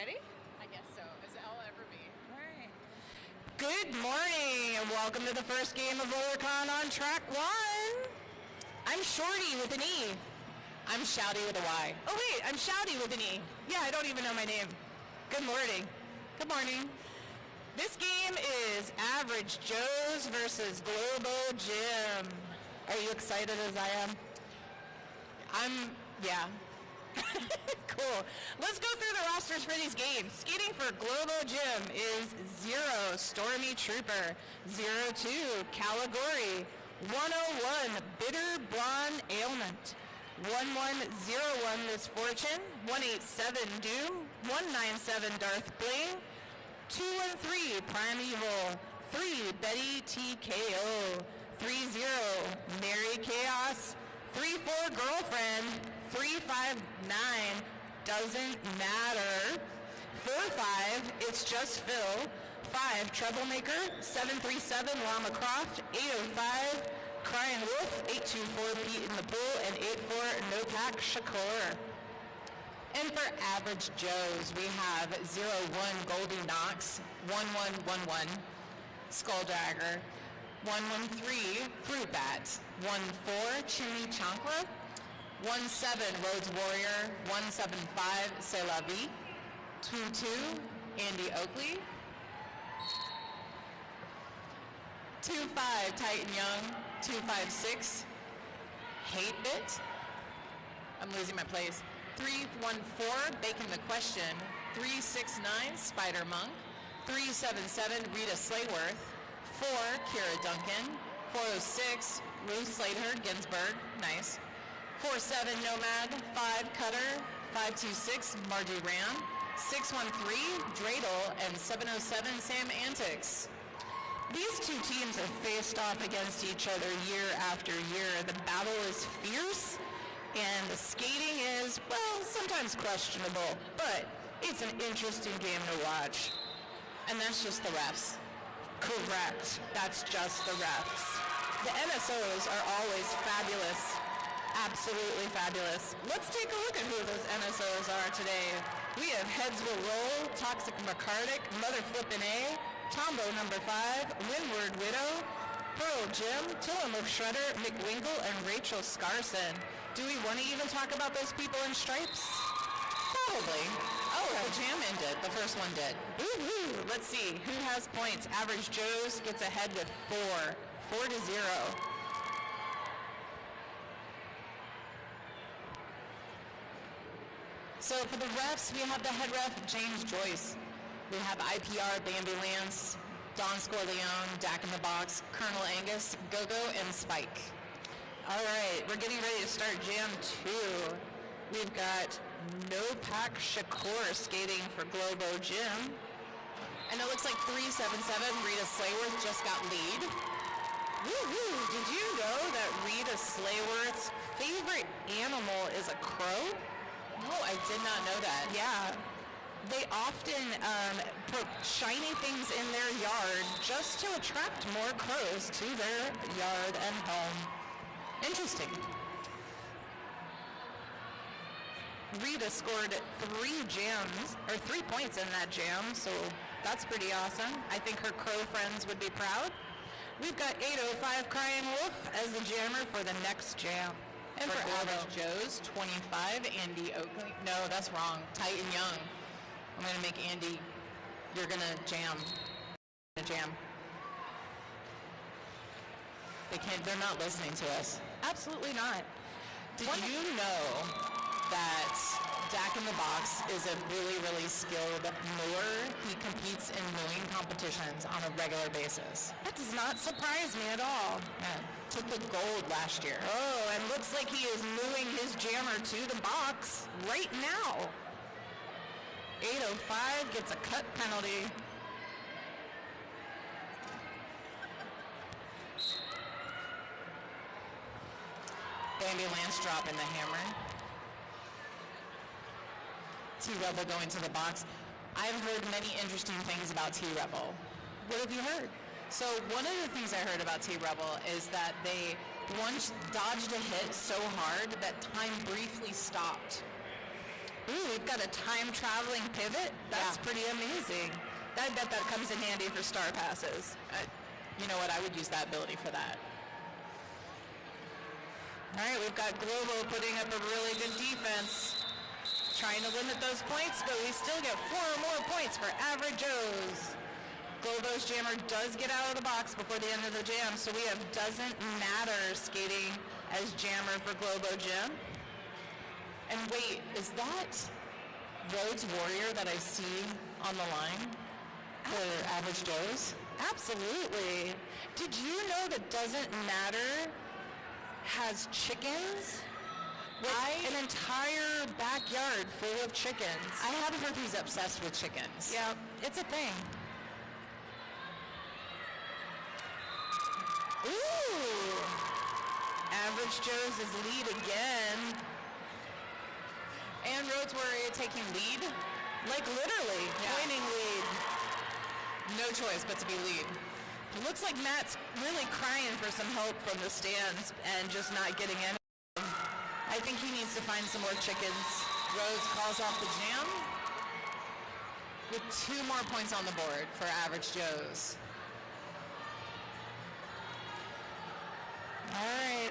ready? I guess so, as I'll ever be. All right. Good morning, and welcome to the first game of RollerCon on track 1. I'm Shorty with an E. I'm Shouty with a Y. Oh wait, I'm Shouty with an E. Yeah, I don't even know my name. Good morning. Good morning. This game is Average Joe's versus Globo Gym. Are you excited as I am? Yeah. Cool. Let's go through the rosters for these games. Skating for Globo Gym is 0, Stormy Trooper, 02, Caligori, 101, Bitter Blonde Ailment, 1101, Misfortune, 187, Doom, 197, Darth Bling, 213, Primeval, 3, Betty TKO, 30, Mary Chaos, 34, Girlfriend, 359, Doesn't Matter, 45, It's Just Phil, 5, Troublemaker, 737, Llama Croft, 805, Crying Wolf, 824, Pete in the Pool, and 84, No Pack Shakur. And for Average Joes, we have 01, Goldie Knox, 1111, Skulldagger, 113, Fruit Bat, 14, Chimney Chancla, 17, Rhodes Warrior, 175, C'est La Vie, 22, Andy Oakley, 25, Titan Young, 256, Hate Bit, I'm losing my place, 314, Bacon the Question, 369, Spider Monk, 377, Rita Slayworth, 4, Kira Duncan, 406, Ruth Slater Ginsburg, nice, 47, Nomad, 5, Cutter, 526, Margie Ram, 613, Dreidel, and 707, Sam Antics. These two teams have faced off against each other year after year. The battle is fierce, and the skating is, well, sometimes questionable, but it's an interesting game to watch. And that's just the refs. Correct. That's just the refs. The NSOs are always fabulous. Absolutely fabulous. Let's take a look at who those NSOs are today. We have Heads Will Roll, Toxic McCardick, Mother Flippin' A, Tombo number 5, Windward Widow, Pearl Jim, Tillamook Shredder, McWinkle, and Rachel Scarson. Do we want to even talk about those people in stripes? Probably. Oh, the jam ended. The first one did. Woo-hoo. Let's see. Who has points? Average Joe's gets ahead with 4. 4-0. So for the refs, we have the head ref, James Joyce. We have IPR, Bambi Lance, Don Scorleone, Dak in the Box, Colonel Angus, Gogo, and Spike. All right, we're getting ready to start Jam 2. We've got No Pack Shakur skating for Globo Gym. And it looks like 377, Rita Slayworth just got lead. Woo-hoo! Did you know that Rita Slayworth's favorite animal is a crow? No, I did not know that. Yeah. They often put shiny things in their yard just to attract more crows to their yard and home. Interesting. Rita scored 3 points in that jam, so that's pretty awesome. I think her crow friends would be proud. We've got 805 Crying Wolf as the jammer for the next jam. And for Average Joe's, 25, Andy Oakley. No, that's wrong. Titan Young. I'm going to make Andy, you're going to jam. Jam. They're not listening to us. Absolutely not. Did you know that Dak in the Box is a really, really skilled mower? He competes in mowing competitions on a regular basis. That does not surprise me at all. Yeah. Took the gold last year. Oh, and looks like he is moving his jammer to the box right now. 805 gets a cut penalty. Bambi Lance dropping the hammer. T-Rebel going to the box. I've heard many interesting things about T-Rebel. What have you heard? So one of the things I heard about T-Rebel is that they once dodged a hit so hard that time briefly stopped. Ooh, we've got a time-traveling pivot. That's pretty amazing. I bet that comes in handy for star passes. You know what? I would use that ability for that. All right, we've got Globo putting up a really good defense. Trying to limit those points, but we still get 4 more points for Average Joe's. Globo's jammer does get out of the box before the end of the jam, so we have Doesn't Matter skating as jammer for Globo Gym. And wait, is that Rhodes Warrior that I see on the line for Average Joe's? Absolutely. Did you know that Doesn't Matter has chickens? With an entire backyard full of chickens. I have heard he's obsessed with chickens. Yeah, it's a thing. Ooh! Average Joe's is lead again. And Rhodes Warrior taking lead? Like literally, winning lead. No choice but to be lead. It looks like Matt's really crying for some help from the stands and just not getting in. I think he needs to find some more chickens. Rhodes calls off the jam with 2 more points on the board for Average Joe's. All right.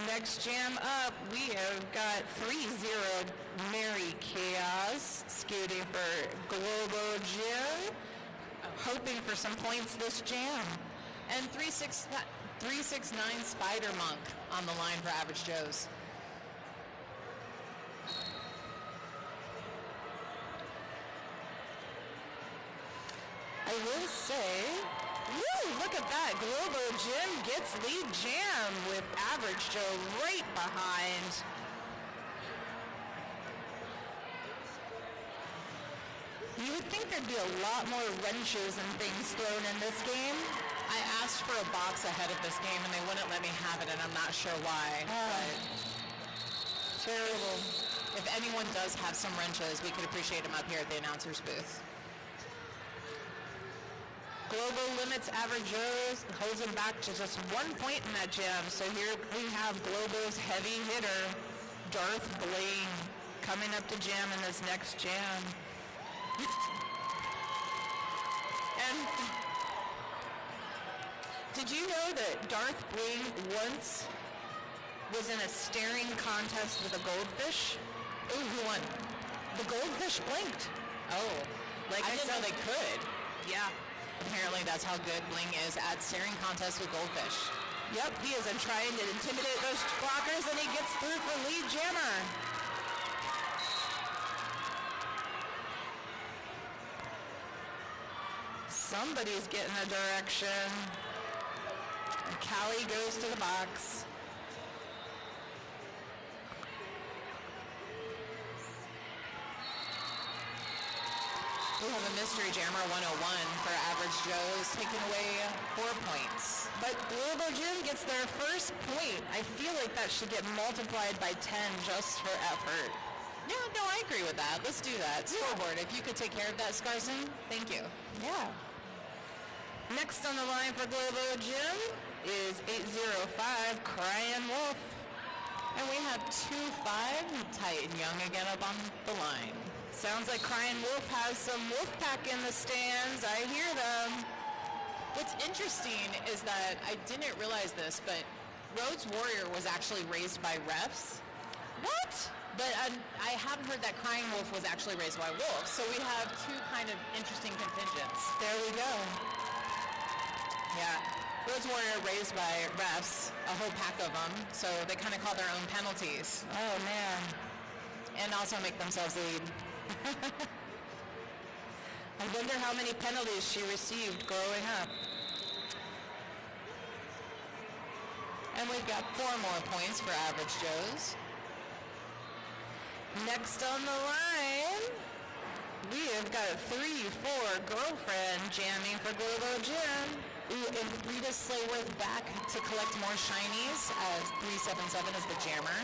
Next jam up, we have got 3-0 Mary Chaos scooting for Globo Gym, hoping for some points this jam. And 369 Spider Monk on the line for Average Joe's. I will say, woo, look at that. Globo Gym gets lead jam with Average Joe right behind. You would think there'd be a lot more wrenches and things thrown in this game. I asked for a box ahead of this game and they wouldn't let me have it, and I'm not sure why. Terrible. If anyone does have some wrenches, we could appreciate them up here at the announcer's booth. Globo limits Average Joe's, holds him back to just 1 point in that jam. So here we have Globo's heavy hitter, Darth Blaine, coming up to jam in this next jam. And did you know that Darth Blaine once was in a staring contest with a goldfish? Ooh, who won? The goldfish blinked. Oh, Like I didn't know they could. Yeah. Apparently that's how good Bling is at staring contests with goldfish. Yep, he is trying to intimidate those blockers, and he gets through for lead jammer. Somebody's getting a direction. And Callie goes to the box. We have a mystery jammer 101 for Average Joe's, taking away 4 points. But Globo Gym gets their first point. I feel like that should get multiplied by 10 just for effort. Yeah, no, I agree with that. Let's do that. Scoreboard, if you could take care of that, Scarson, thank you. Yeah. Next on the line for Globo Gym is 805 Crying Wolf. And we have 2-5 Titan Young again up on the line. Sounds like Crying Wolf has some wolf pack in the stands. I hear them. What's interesting is that I didn't realize this, but Rhodes Warrior was actually raised by refs. What? But I haven't heard that Crying Wolf was actually raised by wolves. So we have 2 kind of interesting contingents. There we go. Yeah. Rhodes Warrior raised by refs, a whole pack of them, so they kind of call their own penalties. Oh, man. And also make themselves lead. I wonder how many penalties she received growing up. And we've got 4 more points for Average Joe's. Next on the line, we have got 3-4 Girlfriend jamming for Globo Gym. Ooh, and Rita Slayworth back to collect more shinies as 377 is the jammer.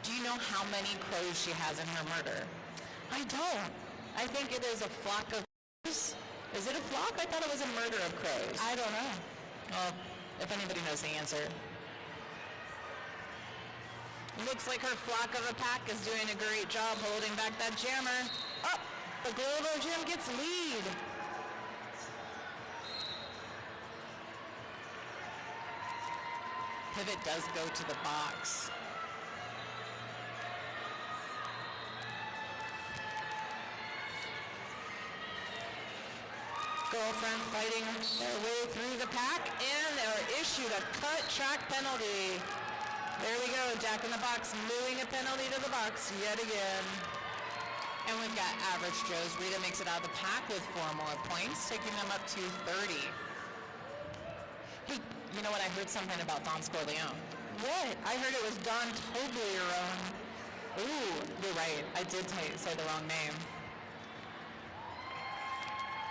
Do you know how many crows she has in her murder? I don't. I think it is a flock of crows. Is it a flock? I thought it was a murder of crows. I don't know. Well, if anybody knows the answer. Looks like her flock of a pack is doing a great job holding back that jammer. Oh, the Globo Gym gets lead. Pivot does go to the box. Girlfriend fighting their way through the pack and they're issued a cut track penalty. There we go, Jack in the Box moving a penalty to the box yet again. And we've got Average Joe's. Rita makes it out of the pack with 4 more points, taking them up to 30. Hey, you know what? I heard something about Don Scorleone. What? I heard it was Don Toblerone. Ooh, you're right. I did say the wrong name.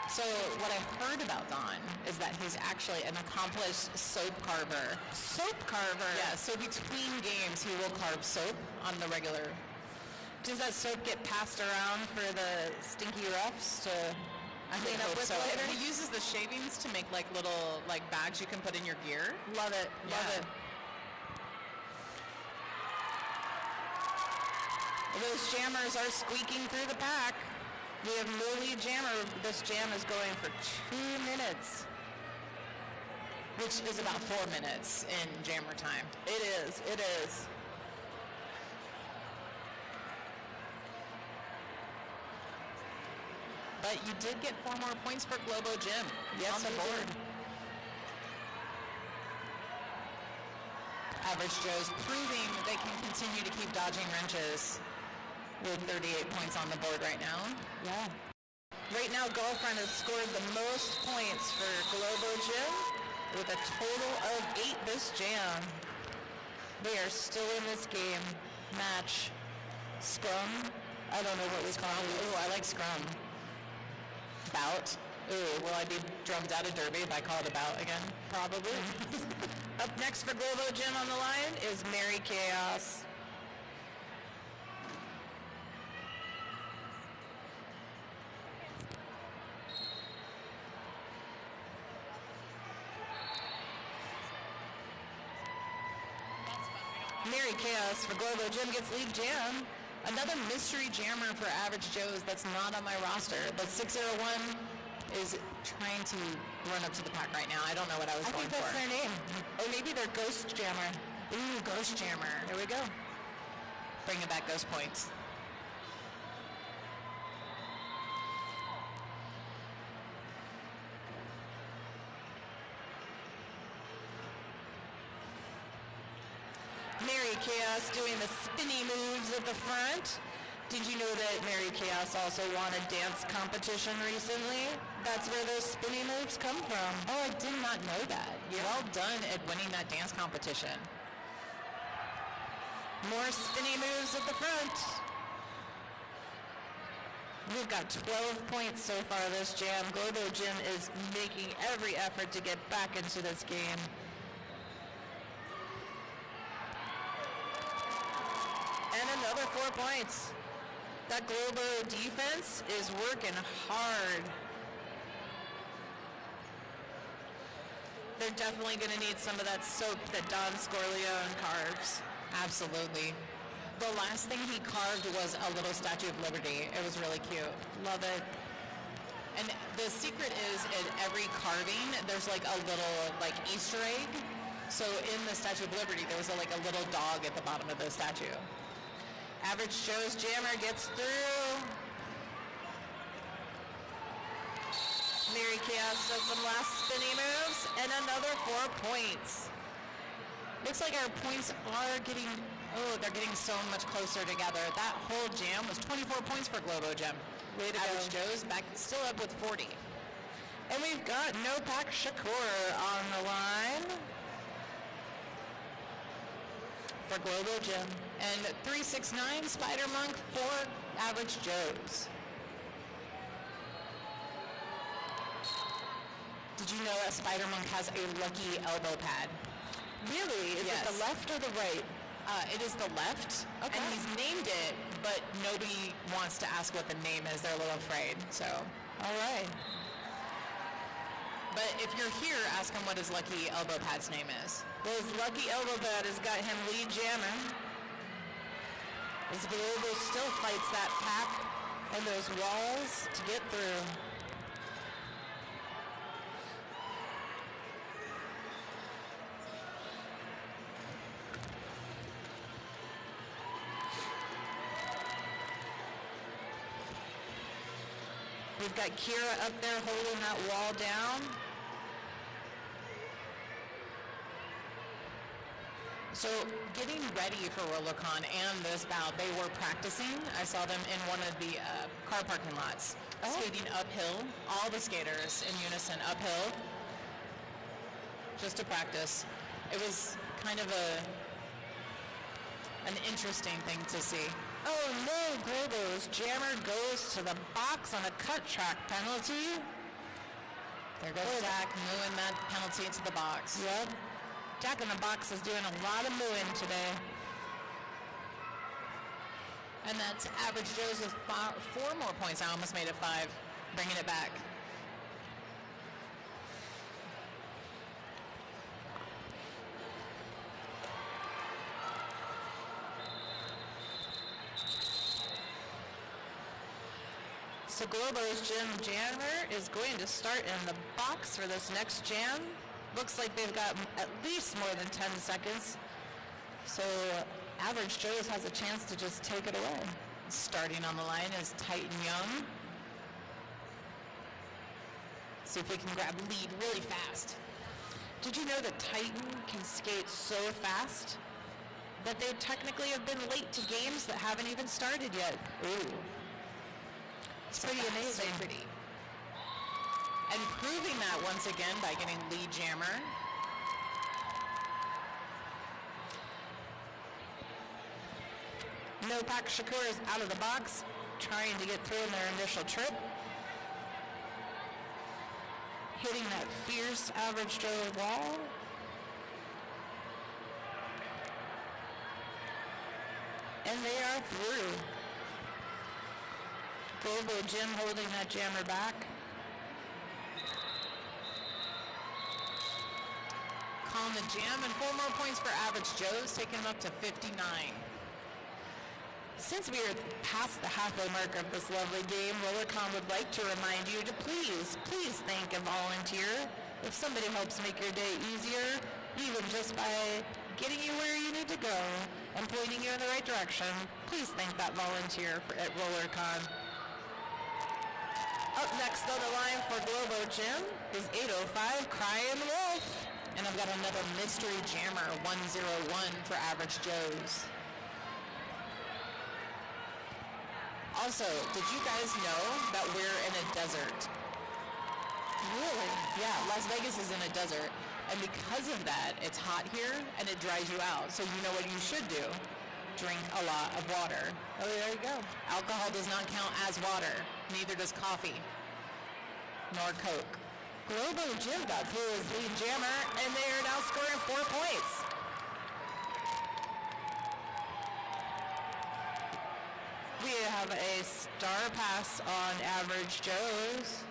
So what I heard about Don is that he's actually an accomplished soap carver. Soap carver? Yeah, so between games he will carve soap on the regular. Does that soap get passed around for the stinky roughs to clean up with later? He uses the shavings to make like little bags you can put in your gear. Love it, love it. Those jammers are squeaking through the pack. We have no lead jammer. This jam is going for 2 minutes. Which is about 4 minutes in jammer time. It is, it is. But you did get 4 more points for Globo Gym. Yes, on the I board. did. Average Joe's proving they can continue to keep dodging wrenches with 38 points on the board right now. Yeah. Right now, Girlfriend has scored the most points for Globo Gym with a total of 8 this jam. They are still in this game. Match. Scrum. I don't know what we call it. Oh, I like scrum. Bout. Ooh, will I be drummed out of derby if I call it a bout again? Probably. Up next for Globo Gym on the line is Mary Chaos. Mary Chaos for Globo Gym gets lead jam. Another mystery jammer for Average Joe's that's not on my roster. But 601 is trying to run up to the pack right now. I don't know what I was I going think that's for. their name. Or maybe they're Ghost Jammer. Ooh, Ghost Jammer. There we go. Bringing back Ghost points. Mary Chaos doing the spinny moves at the front. Did you know that Mary Chaos also won a dance competition recently? That's where those spinny moves come from. Oh, I did not know that. You're well done at winning that dance competition. More spinny moves at the front. We've got 12 points so far this jam. Globo Gym is making every effort to get back into this game. And another 4 points. That Globo defense is working hard. They're definitely going to need some of that soap that Don Scorleone carves. Absolutely. The last thing he carved was a little Statue of Liberty. It was really cute. Love it. And the secret is in every carving, there's like a little Easter egg. So in the Statue of Liberty, there was a little dog at the bottom of the statue. Average Joe's jammer gets through. Mary Chaos does some last spinny moves and another 4 points. Looks like our points are getting, they're getting so much closer together. That whole jam was 24 points for Globo Gym. Way to Average go. Joe's back still up with 40. And we've got Nopak Shakur on the line for Globo Gym. And 369 Spider Monk for Average Joe's. Did you know that Spider Monk has a lucky elbow pad? Really? Is Yes. it the left or the right? It is the left, Okay. and he's named it, but nobody wants to ask what the name is. They're a little afraid, so. All right. But if you're here, ask him what his lucky elbow pad's name is. Well, his lucky elbow pad has got him lead jamming. As Globo still fights that pack and those walls to get through. We've got Kira up there holding that wall down. So getting ready for RollerCon and this bout, they were practicing. I saw them in one of the car parking lots, skating uphill, all the skaters in unison uphill, just to practice. It was kind of an interesting thing to see. Oh no, Globo's jammer goes to the box on a cut track penalty. There goes Dak mooing that penalty into the box. Yep. Jack in the Box is doing a lot of mooing today. And that's Average Joe's with 4 more points. I almost made it 5, bringing it back. So Globo's Gym Jammer is going to start in the box for this next jam. Looks like they've got at least more than 10 seconds. So Average Joe's has a chance to just take it away. Starting on the line is Titan Young. See if we can grab lead really fast. Did you know that Titan can skate so fast that they technically have been late to games that haven't even started yet? Ooh. It's pretty amazing. So pretty. And proving that once again by getting lead jammer. Nopak Shakur is out of the box, trying to get through in their initial trip. Hitting that fierce Average Joe wall. And they are through. Globo Jim holding that jammer back. Calling the jam, and 4 more points for Average Joe's, taking them up to 59. Since we are past the halfway mark of this lovely game, RollerCon would like to remind you to please thank a volunteer. If somebody helps make your day easier, even just by getting you where you need to go and pointing you in the right direction, please thank that volunteer at RollerCon. Up next on the line for Globo Gym is 805 Crying Wolf. And I've got another mystery jammer, 101 for Average Joe's. Also, did you guys know that we're in a desert? Really? Yeah, Las Vegas is in a desert. And because of that, it's hot here and it dries you out. So you know what you should do? Drink a lot of water. Oh, there you go. Alcohol does not count as water. Neither does coffee. Nor Coke. Globo Jim got through his lead jammer, and they are now scoring 4 points. We have a star pass on Average Joe's.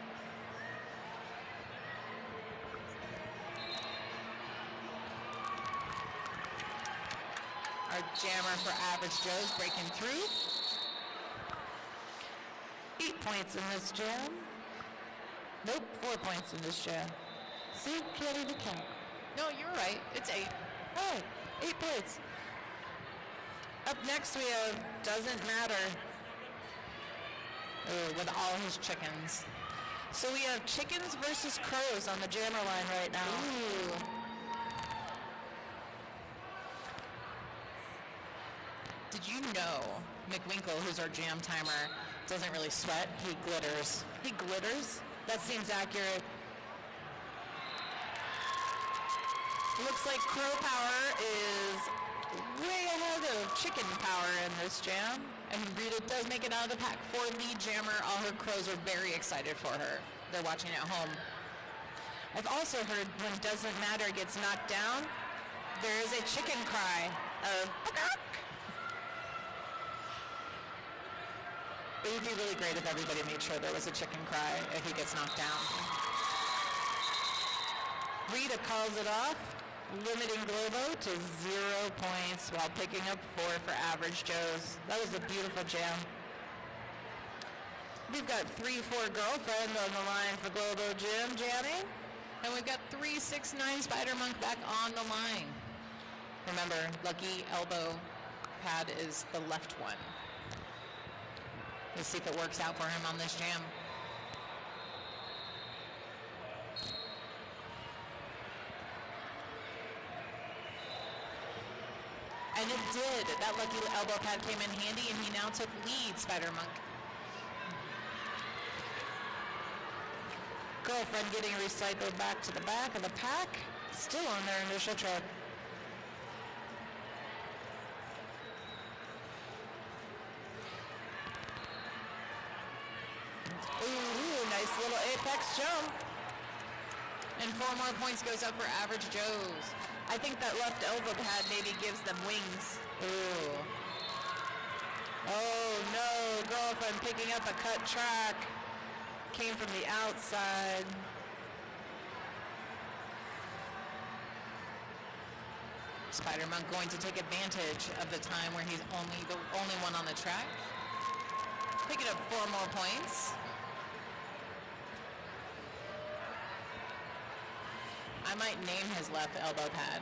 Our jammer for Average Joe's breaking through. 8 points in this jam. Nope, 4 points in this jam. See, can't even count. No, you're right. It's 8. Oh, 8 points. Up next we have Doesn't Matter. Ooh, with all his chickens. So we have chickens versus crows on the jammer line right now. Ooh. Did you know McWinkle, who's our jam timer, doesn't really sweat? He glitters. He glitters? That seems accurate. Looks like crow power is way ahead of chicken power in this jam. And Rita does make it out of the pack for lead jammer. All her crows are very excited for her. They're watching at home. I've also heard when Doesn't Matter gets knocked down, there is a chicken cry of "Pukak." It would be really great if everybody made sure there was a chicken cry if he gets knocked down. Rita calls it off. limiting Globo to 0 points while picking up 4 for Average Joe's. That was a beautiful jam. We've got 3-4 girlfriend on the line for Globo Gym jamming. And we've got 369 Spider Monk back on the line. Remember, lucky elbow pad is the left one. Let's see if it works out for him on this jam. And it did. That lucky elbow pad came in handy, and he now took lead, Spider Monk. Girlfriend getting recycled back to the back of the pack, still on their initial trip. Ooh, nice little apex jump. And 4 more points goes up for Average Joe's. I think that left elbow pad maybe gives them wings. Ooh. Oh no, girlfriend picking up a cut track. Came from the outside. Spider Monk going to take advantage of the time where he's the only one on the track. Picking up 4 more points. I might name his left elbow pad.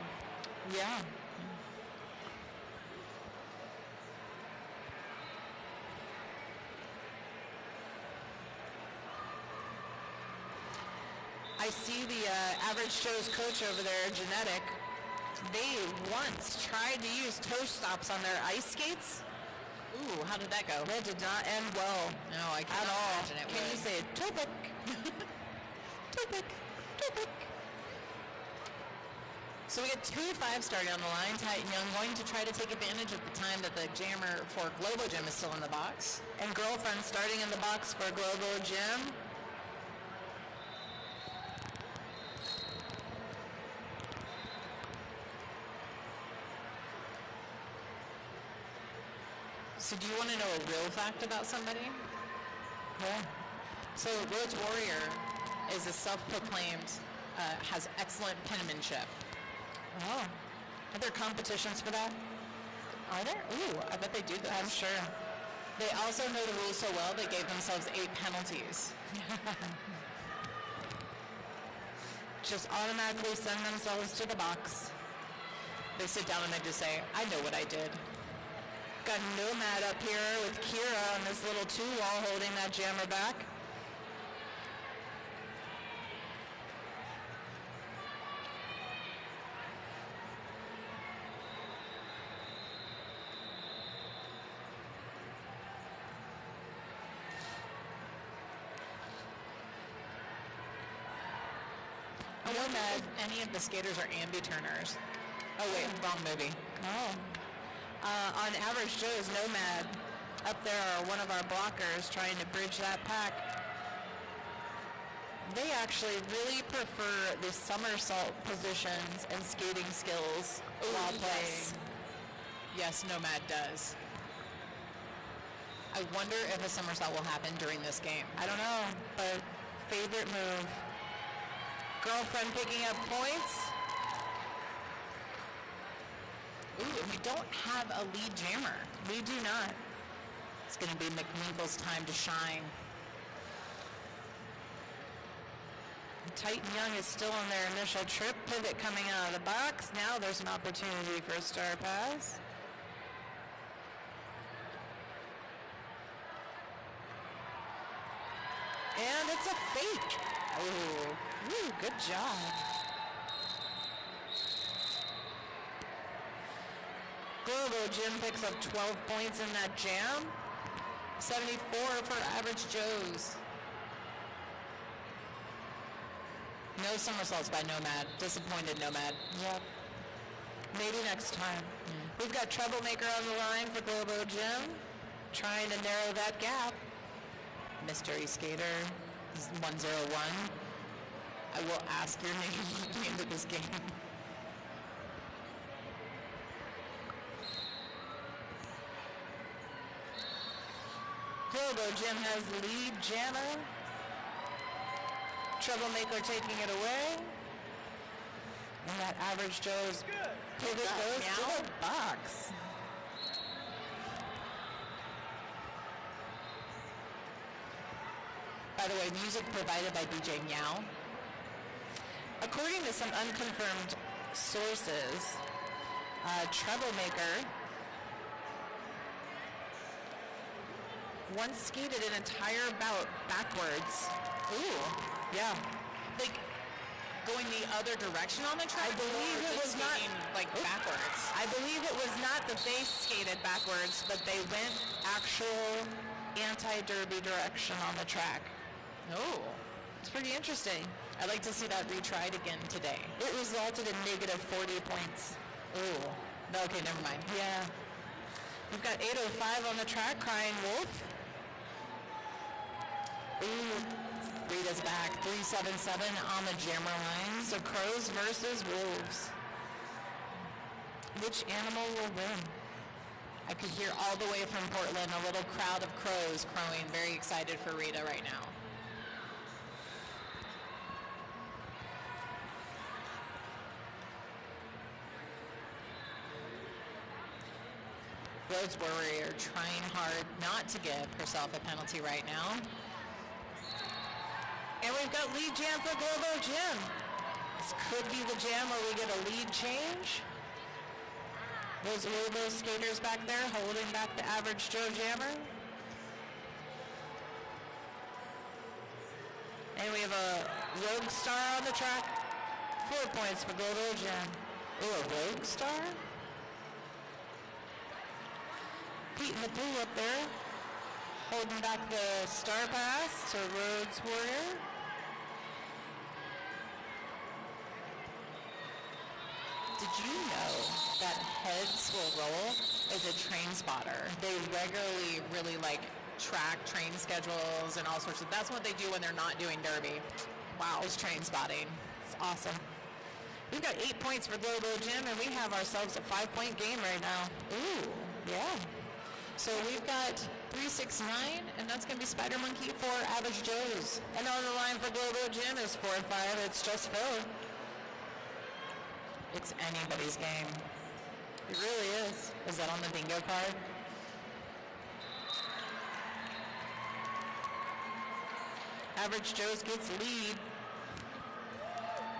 Yeah. I see the Average Joe's coach over there, Genetic. They once tried to use toe stops on their ice skates. Ooh, how did that go? That did not end well. No, I at can't all. imagine it Can would. you say it? Toe pick. Toe pick. Toe pick. So we get 2 5-starting on the line. Titan Young going to try to take advantage of the time that the jammer for Globo Gym is still in the box. And girlfriend starting in the box for Globo Gym. So do you want to know a real fact about somebody? Yeah. So Rhodes Warrior is a self-proclaimed, has excellent penmanship. Oh. Are there competitions for that? Are there? Ooh, I bet they do this. I'm sure. They also know the rules so well, they gave themselves 8 penalties. Just automatically send themselves to the box. They sit down and they just say, I know what I did. Got Nomad up here with Kira on this little 2-wall holding that jammer back. I wonder if any of the skaters are ambi-turners. Oh wait, wrong movie. Oh. On Average Joe's Nomad, up there are one of our blockers trying to bridge that pack. They actually really prefer the somersault positions and skating skills while playing. Yes, Nomad does. I wonder if a somersault will happen during this game. I don't know, but favorite move. Girlfriend picking up points. Ooh, and we don't have a lead jammer. We do not. It's going to be McWinkle's time to shine. Titan Young is still on their initial trip. Pivot coming out of the box. Now there's an opportunity for a star pass. And it's a fake. Ooh, good job. Globo Gym picks up 12 points in that jam. 74 for Average Joe's. No somersaults by Nomad. Disappointed Nomad. Yep. Maybe next time. We've got Troublemaker on the line for Globo Gym, trying to narrow that gap. Mystery Skater is 101. I will ask your name at the end of this game. Globo Gym has the lead jammer. Troublemaker taking it away. And that average Joe's pivot goes to the box. By the way, music provided by DJ Meow. According to some unconfirmed sources, Troublemaker once skated an entire bout backwards. Ooh. Yeah. Like, going the other direction on the track? I believe or it just was not skating, like backwards. I believe it was not that they skated backwards, but they went actual anti-derby direction on the track. Oh. It's pretty interesting. I'd like to see that retried again today. It resulted in negative 40 points. Ooh. Okay, never mind. Yeah. We've got 805 on the track, Crying Wolf. Ooh. Rita's back. 377 on the jammer line. So crows versus wolves. Which animal will win? I could hear all the way from Portland a little crowd of crows crowing. Very excited for Rita right now. Rhodes Warrior trying hard not to give herself a penalty right now. And we've got lead jam for Globo Gym. This could be the jam where we get a lead change. Those Globo skaters back there holding back the average Joe jammer. And we have a Rogue Star on the track. 4 points for Globo Gym. Ooh, a Rogue Star? Pete in the pool up there, holding back the star pass to Rhodes Warrior. Did you know that Heads Will Roll is a train spotter? They regularly really like track train schedules and all sorts of, that's what they do when they're not doing derby. Wow. It's train spotting. It's awesome. We've got 8 points for Globo Gym, and we have ourselves a 5-point game right now. Ooh. Yeah. So we've got 369, and that's going to be Spider Monkey for Average Joe's. And on the line for Globo Gym is 4 and 5. It's just Phil. It's anybody's game. It really is. Is that on the bingo card? Average Joe's gets lead.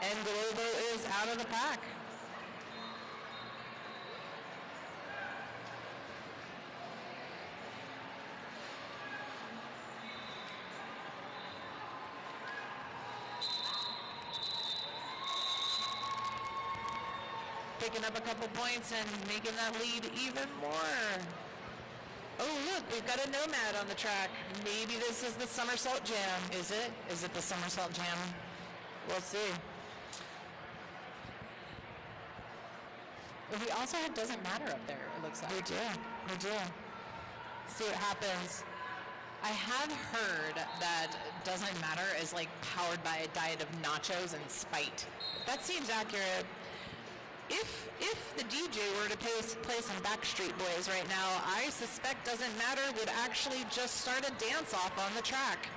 And Globo is out of the pack. Picking up a couple points and making that lead even more. Oh, look, we've got a Nomad on the track. Maybe this is the Somersault Jam. Is it? Is it the Somersault Jam? We'll see. We also have Doesn't Matter up there, it looks like. We do. See what happens. I have heard that Doesn't Matter is like powered by a diet of nachos and spite. That seems accurate. If the DJ were to play some Backstreet Boys right now, I suspect Doesn't Matter would actually just start a dance-off on the track.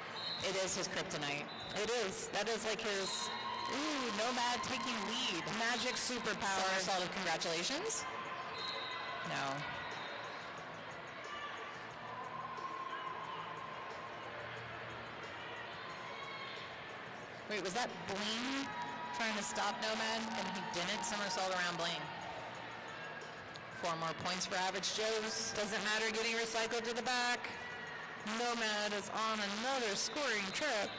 It is his kryptonite. It is. That is like his... Ooh, Nomad taking lead. Magic superpower. Somersault of congratulations? No. Wait, was that Bling trying to stop Nomad? And he didn't somersault around Bling. 4 more points for Average Joe's. Doesn't Matter getting recycled to the back. Nomad is on another scoring trip.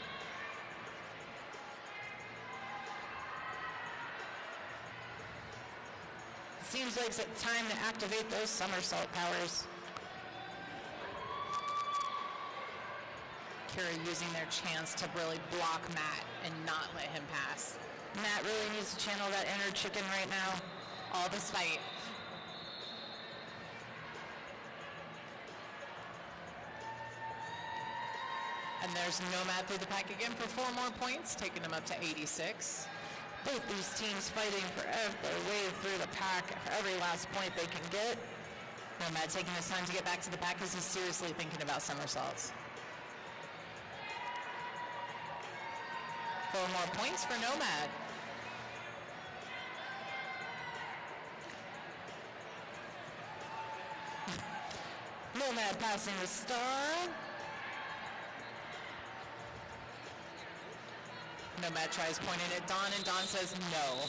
Seems like it's time to activate those somersault powers. Kira using their chance to really block Matt and not let him pass. Matt really needs to channel that inner chicken right now. All the spite. And there's Nomad through the pack again for 4 more points, taking them up to 86. Both these teams fighting for their way through the pack for every last point they can get. Nomad taking his time to get back to the pack because he's seriously thinking about somersaults. 4 more points for Nomad. Nomad passing the star. Nomad tries pointing at Dawn, and Dawn says no.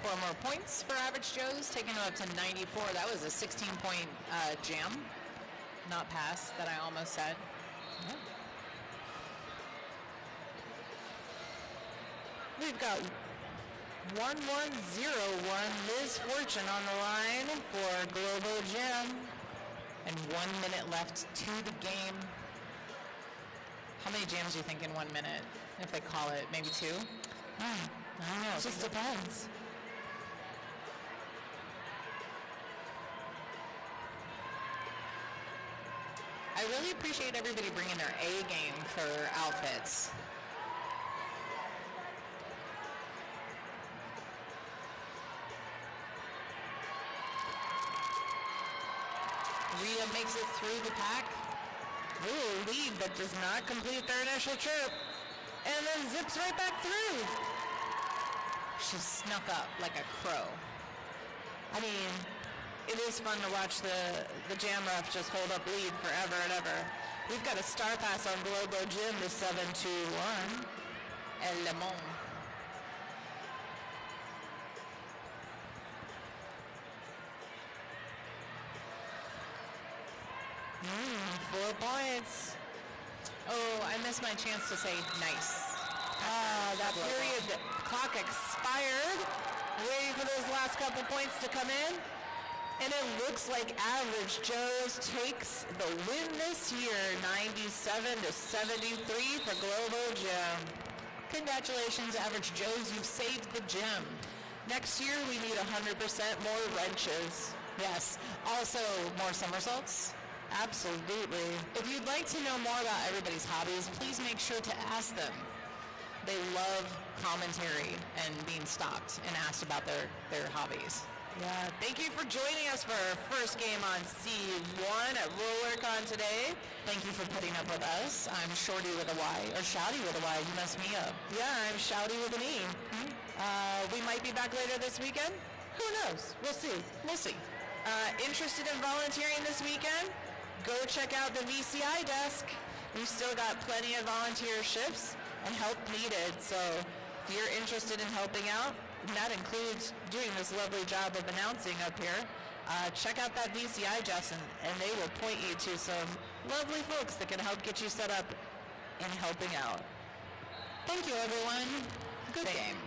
4 more points for Average Joe's, taking them up to 94. That was a 16-point jam, not pass, that I almost said. Yeah. We've got 1101 Liz Fortune on the line for Globo Gym. And 1 minute left to the game. How many jams do you think in 1 minute? If they call it, maybe 2? I don't know. It just depends. I really appreciate everybody bringing their A game for outfits. Rhea makes it through the pack. Ooh, lead but does not complete their initial trip. And then zips right back through. She snuck up like a crow. I mean, it is fun to watch the jam ref just hold up lead forever and ever. We've got a star pass on Globo Gym to 721. El Lemon. Four points. Oh, I missed my chance to say nice. That period clock expired. Waiting for those last couple points to come in. And it looks like Average Joe's takes the win this year, 97 to 73 for Globo Gym. Congratulations, Average Joe's. You've saved the gym. Next year, we need 100% more wrenches. Yes. Also, more somersaults. Absolutely. If you'd like to know more about everybody's hobbies, please make sure to ask them. They love commentary and being stopped and asked about their hobbies. Yeah, thank you for joining us for our first game on C1 at RollerCon today. Thank you for putting up with us. I'm Shorty with a Y, or Shouty with a Y. You messed me up. Yeah, I'm Shouty with an E. We might be back later this weekend. Who knows? We'll see. We'll see. Interested in volunteering this weekend? Go check out the VCI desk. We've still got plenty of volunteer shifts and help needed. So if you're interested in helping out, and that includes doing this lovely job of announcing up here, check out that VCI desk and they will point you to some lovely folks that can help get you set up and helping out. Thank you, everyone. Good game.